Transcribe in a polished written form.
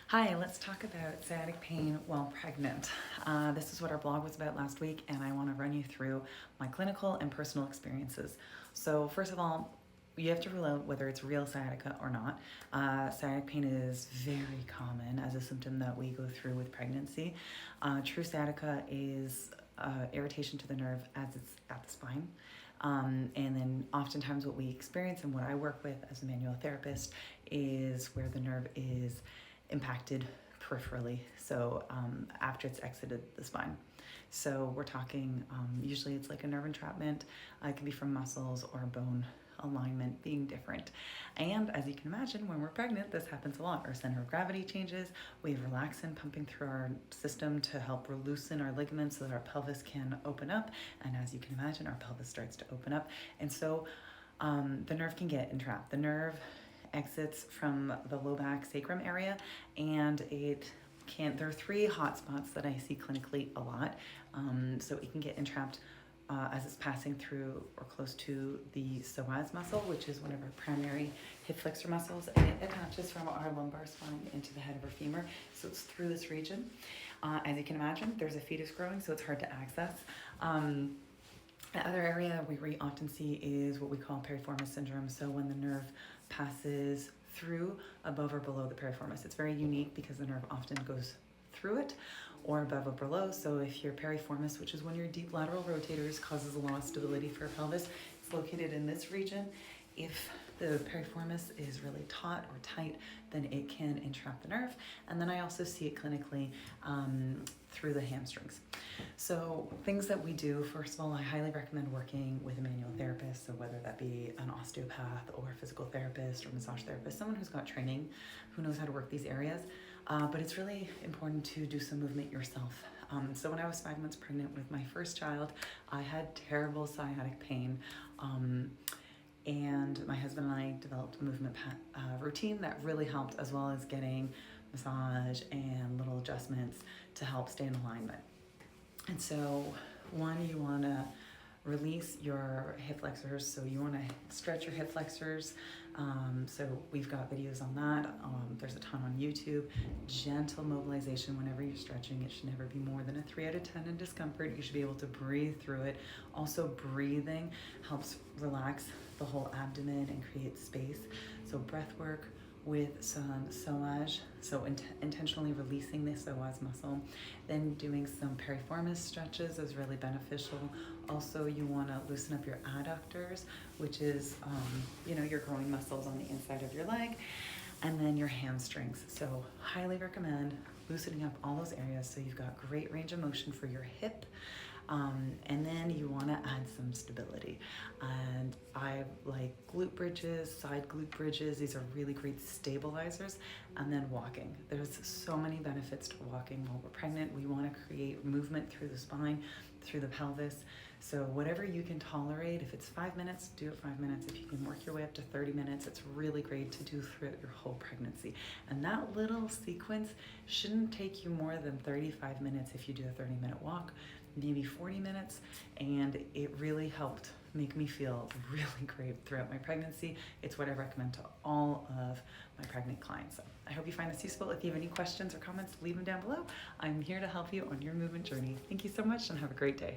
Hi, let's talk about sciatic pain while pregnant. This is what our blog was about last week, and I want to run you through my clinical and personal experiences. So first of all, you have to rule out whether it's real sciatica or not. Sciatic pain is very common as a symptom that we go through with pregnancy. True sciatica is irritation to the nerve as it's at the spine. And then oftentimes what we experience and what I work with as a manual therapist is where the nerve is impacted peripherally, so after it's exited the spine. So we're talking, usually it's like a nerve entrapment. It can be from muscles or bone alignment being different. And as you can imagine, when we're pregnant, this happens a lot. Our center of gravity changes. We have relaxin pumping through our system to help loosen our ligaments so that our pelvis can open up. And as you can imagine, our pelvis starts to open up. And so the nerve can get entrapped. The nerve exits from the low back sacrum area, and there are three hot spots that I see clinically a lot. So it can get entrapped as it's passing through or close to the psoas muscle, which is one of our primary hip flexor muscles, and it attaches from our lumbar spine into the head of our femur. So it's through this region. As you can imagine, there's a fetus growing, so it's hard to access. The other area we often see is what we call piriformis syndrome. So when the nerve passes through, above or below the piriformis. It's very unique because the nerve often goes through it or above or below. So if your piriformis, which is one of your deep lateral rotators, causes a lot of stability for your pelvis, it's located in this region. If the piriformis is really taut or tight, then it can entrap the nerve. And then I also see it clinically through the hamstrings. So things that we do, first of all, I highly recommend working with a manual therapist. So whether that be an osteopath or a physical therapist or massage therapist, someone who's got training, who knows how to work these areas. But it's really important to do some movement yourself. So when I was 5 months pregnant with my first child, I had terrible sciatic pain. And my husband and I developed a movement routine that really helped, as well as getting massage and little adjustments to help stay in alignment. And so one, you want to release your hip flexors. So you want to stretch your hip flexors. So we've got videos on that. There's a ton on YouTube. Gentle mobilization whenever you're stretching. It should never be more than a 3 out of 10 in discomfort. You should be able to breathe through it. Also, breathing helps relax the whole abdomen and create space. So breath work with some psoas, so intentionally releasing the psoas muscle. Then doing some piriformis stretches is really beneficial. Also, you want to loosen up your adductors, which is your growing muscles on the inside of your leg, and then your hamstrings. So highly recommend loosening up all those areas so you've got great range of motion for your hip. And then you want to add some stability. And I like glute bridges, side glute bridges. These are really great stabilizers. And then walking. There's so many benefits to walking while we're pregnant. We want to create movement through the spine, through the pelvis. So whatever you can tolerate, if it's 5 minutes, do it 5 minutes. If you can work your way up to 30 minutes, it's really great to do throughout your whole pregnancy. And that little sequence shouldn't take you more than 35 minutes if you do a 30-minute walk, maybe 40 minutes. And it really helped make me feel really great throughout my pregnancy. It's what I recommend to all of my pregnant clients. So I hope you find this useful. If you have any questions or comments, leave them down below. I'm here to help you on your movement journey. Thank you so much and have a great day.